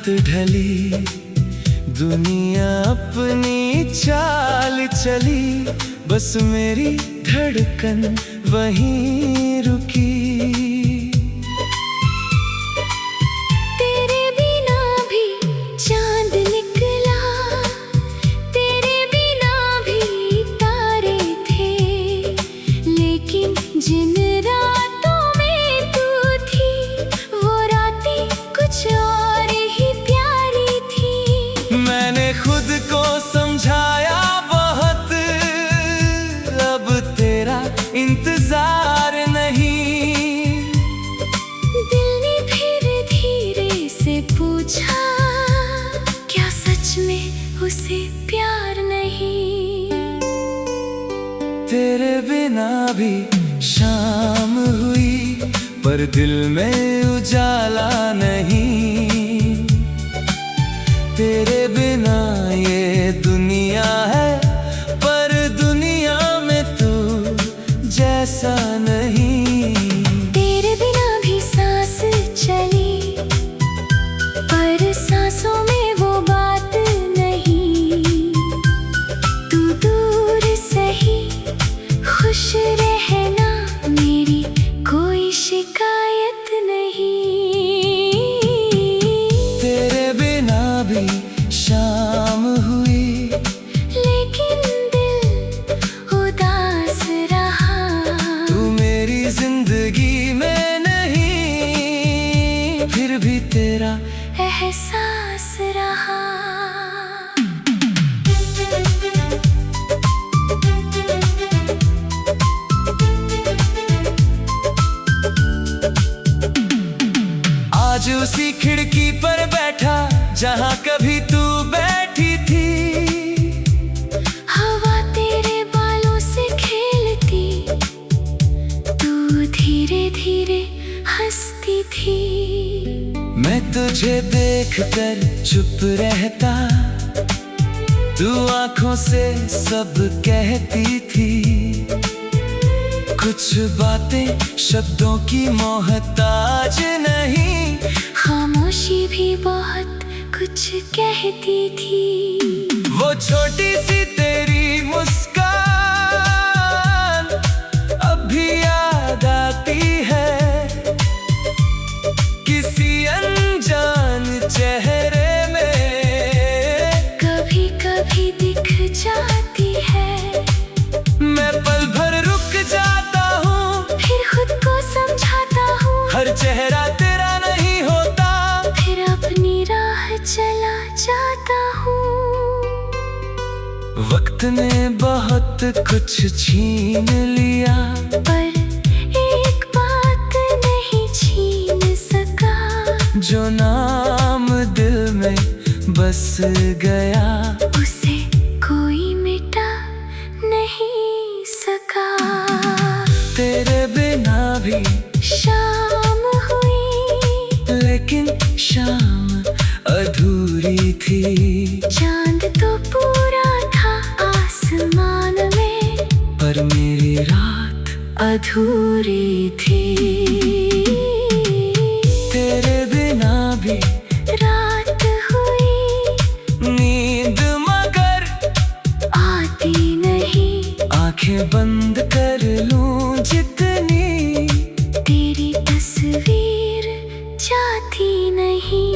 ढली, दुनिया अपनी चाल चली, बस मेरी धड़कन वहीं रुकी। तेरे बिना भी चांद निकला, तेरे बिना भी तारे थे, लेकिन जिन रातों में तू थी, वो रातें कुछ और ही प्यारी थी। मैंने खुद को समझाया बहुत, अब तेरा इंतजार नहीं। दिल ने फिर धीरे से पूछा, क्या सच में उसे प्यार नहीं? तेरे बिना भी शाम हुई, पर दिल में उजाला नहीं। तेरे बिना ये दुनिया है, पर दुनिया में तू जैसा नहीं। तेरे बिना भी सांस चली, पर सांसों में वो बात नहीं। तू दूर सही, खुश रहना, मेरी कोई शिकायत नहीं। तेरे बिना भी शाम हुई, लेकिन दिल उदास रहा। तू मेरी जिंदगी में नहीं, फिर भी तेरा एहसास रहा। आज उसी खिड़की पर बैठा, जहाँ कभी तू बैठी थी। हवा तेरे बालों से खेलती, तू धीरे धीरे हंसती थी। मैं तुझे देखकर चुप रहता, तू आंखों से सब कहती थी। कुछ बातें शब्दों की मोहताज नहीं, खामोशी भी बहुत कुछ कहती थी। वो छोटी सी तेरी मुस्कान अब भी याद आती है, किसी अनजान चेहरे में कभी कभी दिख जाती है। मैं पल भर रुक जाता हूँ, फिर खुद को समझाता हूँ, हर चेहरा तेरा नहीं होता। फिर अपनी राह चला जाता हूँ। वक्त ने बहुत कुछ छीन लिया, पर एक बात नहीं छीन सका, जो नाम दिल में बस गया, उसे कोई मिटा नहीं सका। तेरे बिना भी शाम हुई, लेकिन शाम अधूरी थी। चांद तो पूरा था आसमान में, पर मेरी रात अधूरी थी। तेरे बिना भी रात हुई, नींद मगर आती नहीं। आंखें बंद कर लूं जितनी, तेरी तस्वीर जाती नहीं।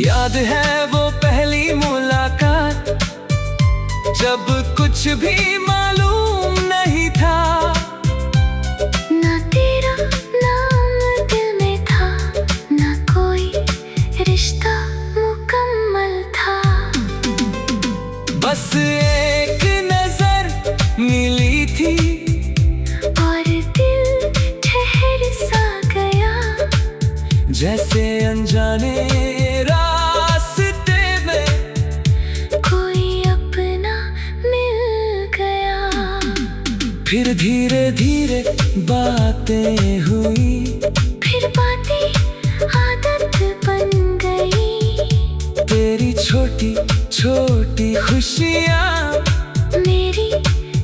याद है वो पहली मुलाकात, जब कुछ भी मालूम नहीं था। ना तेरा नाम दिल में था, ना कोई रिश्ता मुकम्मल था। बस एक नजर मिली थी, और दिल ठहर सा गया, जैसे अनजाने रास्ते में कोई अपना मिल गया। फिर धीरे धीरे बातें हुई, फिर बातें आदत बन गई। तेरी छोटी छोटी खुशियाँ मेरी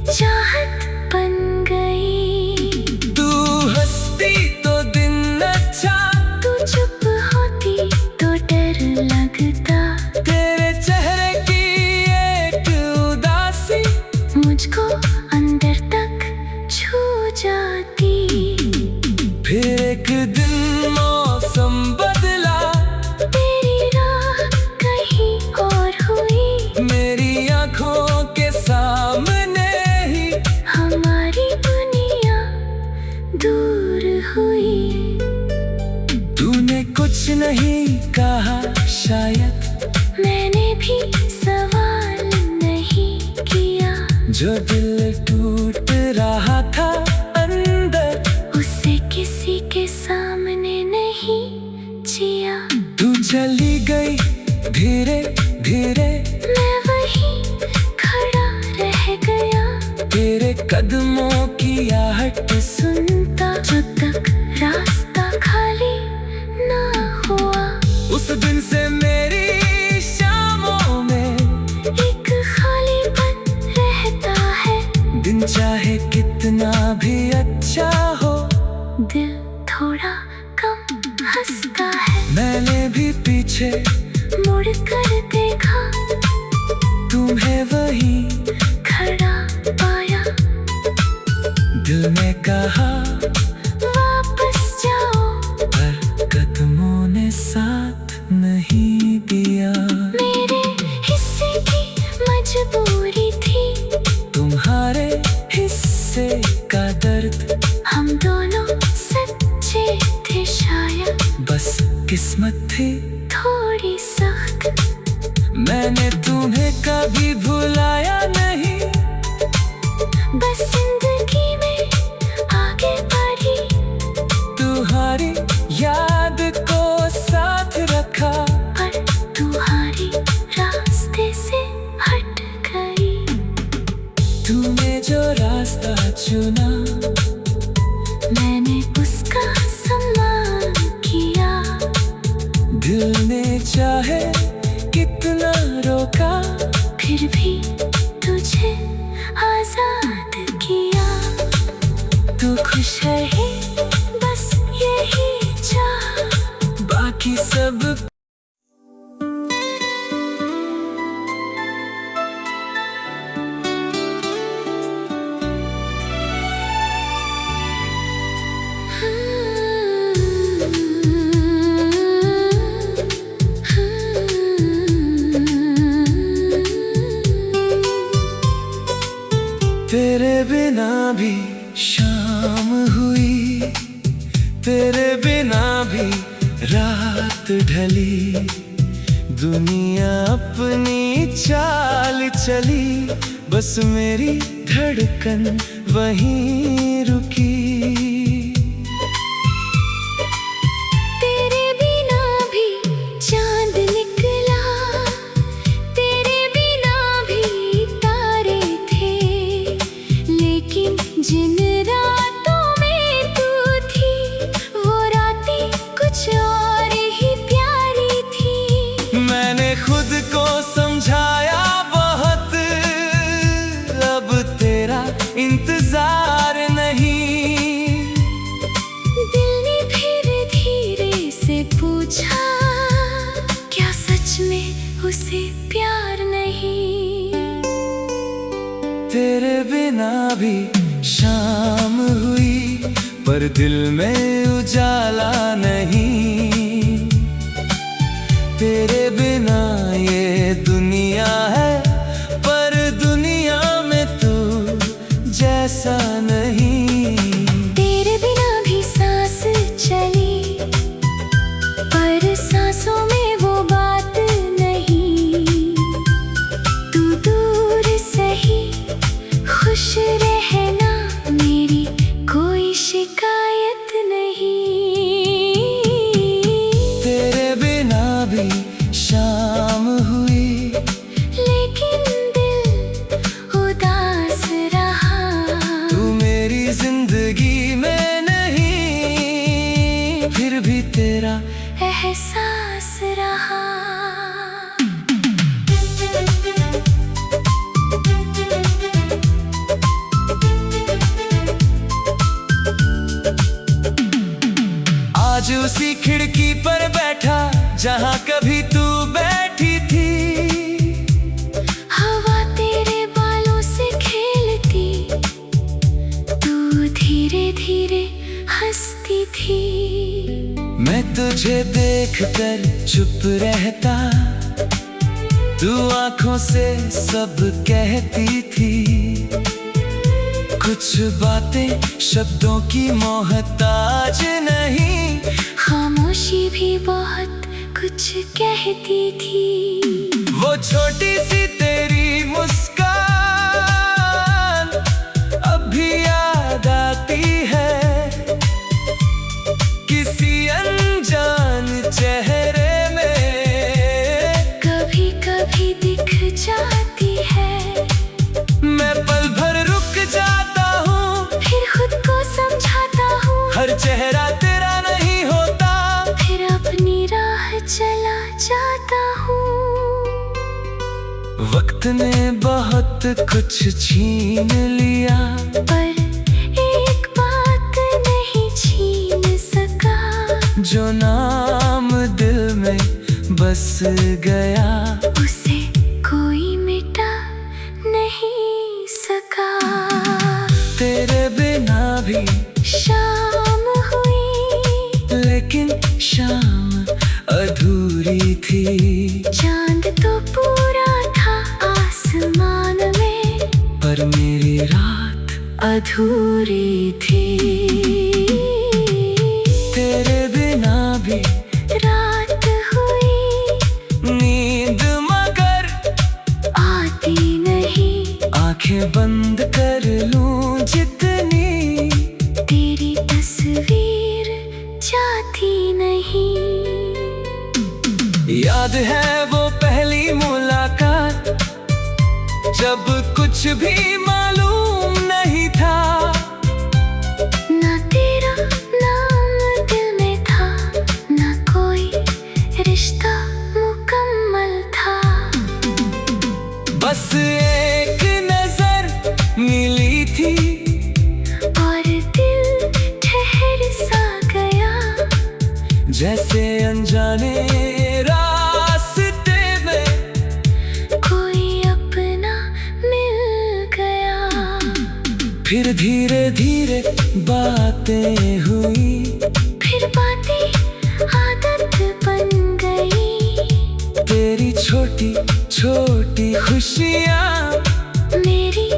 चाहत बन गई। तू हंसती तो दिन अच्छा, तू चुप होती तो शायद मैंने भी सवाल नहीं किया। जो दिल टूट रहा था अंदर, उसे किसी के सामने नहीं जिया। तू चली गई धीरे धीरे, मैं वहीं खड़ा रह गया। तेरे कदमों की आहट सुनता जब तक रास्ता खाली ना हुआ। उस दिन से मेरी शामों में एक खालीपन रहता है। दिन चाहे कितना भी अच्छा हो, दिल थोड़ा कम हंसता है। मैंने भी पीछे मुड़ कर देखा, तुम्हें वहीं खड़ा पाया। दिल ने कहा वापस जाओ, पर कदमों ने साथ नहीं दिया। मेरे हिस्से की मजबूरी थी, तुम्हारे हिस्से का दर्द, हम दोनों सच्चे थे शायद। बस किस्मत थी थोड़ी सख्त, मैंने तुम्हें कभी भुलाया नहीं। बस जिंदगी में आगे बढ़ी, तुम्हारी याद को साथ रखा, पर तुम्हारी रास्ते से हट गई। तूने जो रास्ता चुना, मैंने उसका सम्मान किया। दिल ने चाहे कितना रोका, फिर भी तुझे आजाद किया। तू खुश है ही, बस यही चाह। बाकी सब तेरे बिना भी शाम हुई, तेरे बिना भी रात ढली। दुनिया अपनी चाल चली, बस मेरी धड़कन वहीं रुकी। तेरे बिना भी चांद निकला, तेरे बिना भी तारे थे। लेकिन जिन रातों में तू थी, वो रातें कुछ और ही प्यारी थी। मैंने खुद को समझाया बहुत, अब तेरा इंतजार नहीं। दिल ने फिर धीरे से पूछा, क्या सच में उसे प्यार नहीं? तेरे बिना भी शाम हुई, पर दिल में उजाला नहीं। तेरे बिना ये दुनिया है, पर दुनिया में तू जैसा नहीं। तेरे बिना भी सांस चली, पर सांसों में वो बात नहीं। तू दूर सही, खुश रहना, मेरी कोई शिकायत नहीं। तेरे बिना भी शाम हुई, लेकिन दिल उदास रहा। तू मेरी जिंदगी में नहीं, फिर भी तेरा एहसास रहा। आज उसी खिड़की पर बैठा, जहाँ कभी तू बैठी थी। हवा तेरे बालों से खेलती, तू धीरे धीरे हंसती थी। मैं तुझे देखकर चुप रहता, तू आंखों से सब कहती थी। कुछ बातें शब्दों की मोहताज नहीं, खामोशी भी बहुत कुछ कुछ कहती थी। वो छोटी सी तेरी मुस्कान अभी याद आती है, किसी अनजान चेहरे में कभी कभी दिख जाती है। मैं पल भर रुक जाता हूँ, फिर खुद को समझाता हूँ, हर चेहरा तेरा नहीं होता, फिर अपनी राह चला जाता हूँ। वक्त ने बहुत कुछ छीन लिया, पर एक बात नहीं छीन सका, जो नाम दिल में बस गया, उसे कोई मिटा नहीं सका। तेरे बिना भी शाम हुई, लेकिन शाम अधूरी थी। चांद तो पूरा था आसमान में, पर मेरी रात अधूरी थी। तेरे बिना भी रात हुई, नींद मगर आती नहीं, आंखें बंद कर लूं जितनी, तेरी तस्वीर जाती नहीं। याद है वो पहली मुलाकात, जब कुछ भी मालूम नहीं था, ना तेरा नाम दिल में था, ना कोई रिश्ता मुकम्मल था। बस एक नजर मिली थी और दिल ठहर सा गया, जैसे अनजाने रास्ते में कोई अपना मिल गया। फिर धीरे धीरे बातें हुई, फिर बातें आदत बन गई, तेरी छोटी छोटी खुशियाँ मेरी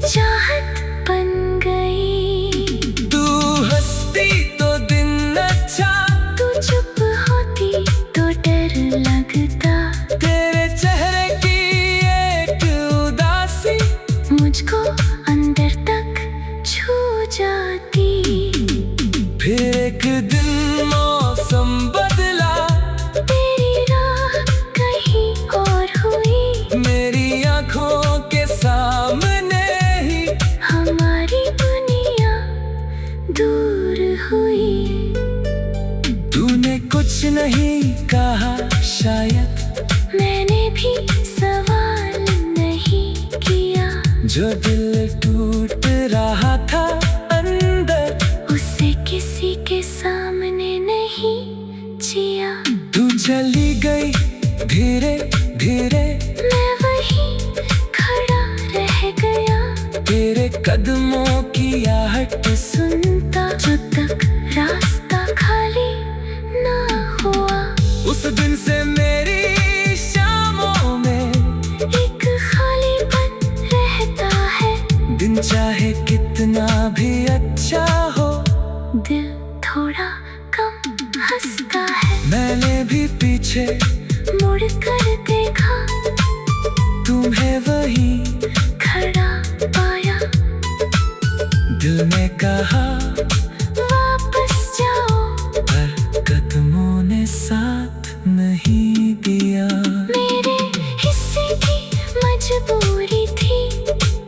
चाहत बन गई। तू हंसती तो दिन अच्छा, तू चुप होती तो डर लगता, तेरे चेहरे की एक उदासी मुझको अंदर तक छू जाती। फिर एक दिन मौसम बदला, तेरी राह कहीं और हुई, मेरी आंखों के सामने ही हमारी दुनिया दूर हुई। तूने कुछ नहीं कहा शायद, मैंने भी सवाल नहीं किया, जो दिल टूट रहा था अंदर, उसे किसी के सामने नहीं जिया। तू चली गई धीरे धीरे, मैं वहीं खड़ा रह गया, तेरे कदमों की आहट सुनता जो तक रास्ता खाली ना हुआ। उस दिन से मेरी शामों में एक खालीपन रहता है, दिन चाहे कितना भी अच्छा हो, दिल थोड़ा कम हंसता है। मैंने भी पीछे मुड़ कर देखा, तुम्हें वहीं खड़ा पाया, दिल ने कहा वापस जाओ, पर कदमों ने साथ नहीं दिया। मेरे हिस्से की मजबूरी थी,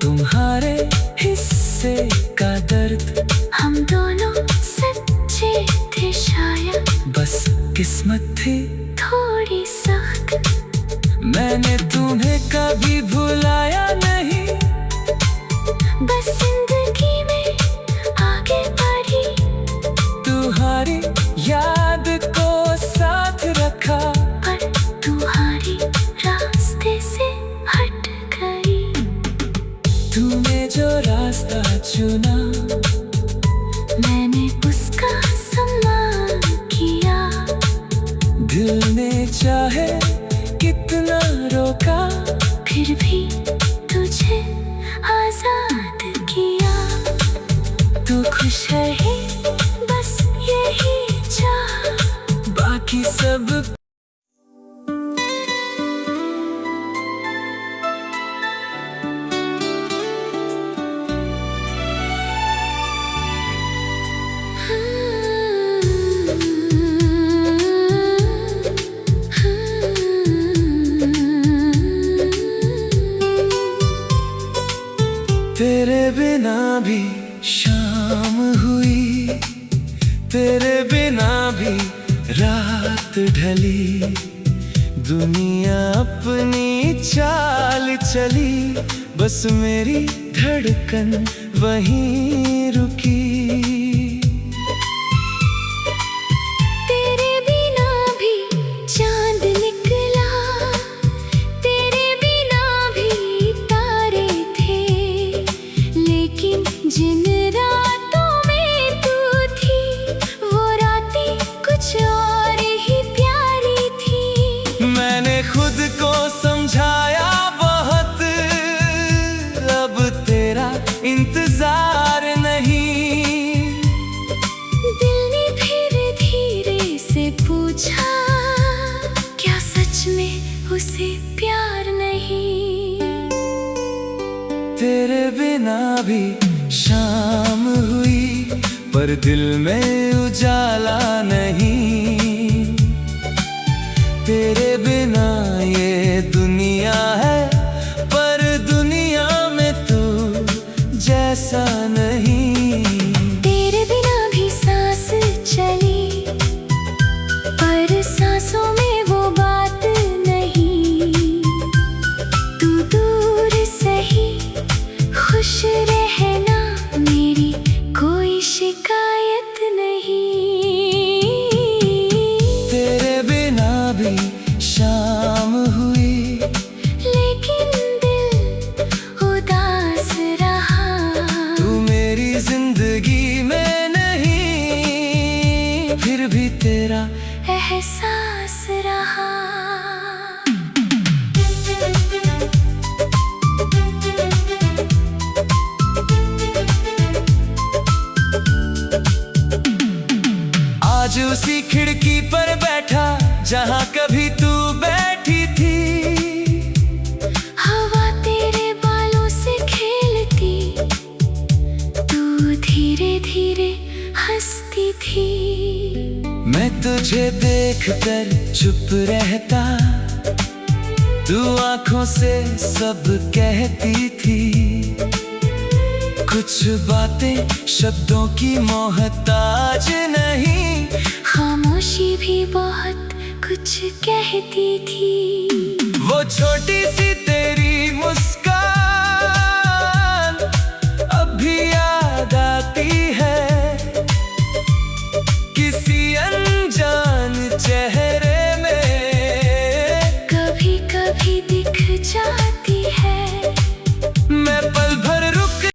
तुम्हारे हिस्से का दर्द, हम दोनों सच्चे थे शायद, बस किस्मत थी थोड़ी सख्त। मैंने तुम्हें कभी भुलाया नहीं, बस जिंदगी में आगे बढ़ी, तुम्हारी याद को साथ रखा, पर तुम्हारी रास्ते से हट गई। तूने जो रास्ता चुना, मैंने उसका सम्मान किया, दिल ने चाहे कितना रोका, फिर भी तुझे आजाद किया। तू खुश रहे बस यही चाह, बाकी सब भी शाम हुई, तेरे बिना भी रात ढली, दुनिया अपनी चाल चली, बस मेरी धड़कन वहीं रुकी। तेरे बिना भी चांद निकला, तेरे बिना भी तारे थे, लेकिन जिन रातों में तू थी, वो रातें कुछ और ही प्यारी थी। मैंने खुद को समझाया बहुत, अब तेरा इंतजार नहीं। दिल ने फिर धीरे से पूछा, क्या सच में उसे प्यार नहीं? तेरे बिना भी शाम हुई, पर दिल में उजाला नहीं। तेरे बिना ये दुनिया है, पर दुनिया में तू जैसा नहीं। तेरे बिना भी सांस चली, पर सांसों में वो बात नहीं। तू दूर सही, खुश रहना, मेरी कोई शिकायत नहीं। तेरे बिना भी शाम हुई, लेकिन दिल उदास रहा। तू मेरी जिंदगी में नहीं, फिर भी तेरा एहसास रहा। आज उसी खिड़की पर बैठा, जहाँ कभी तू बैठी थी। हवा तेरे बालों से खेलती, तू धीरे धीरे हंसती थी। मैं तुझे देखकर चुप रहता, तू आंखों से सब कहती थी। कुछ बातें शब्दों की मोहताज नहीं, खामोशी भी बहुत कुछ कहती थी। वो छोटी सी तेरी मुस्कान अब भी याद आती है, किसी अनजान चेहरे में कभी कभी दिख जाती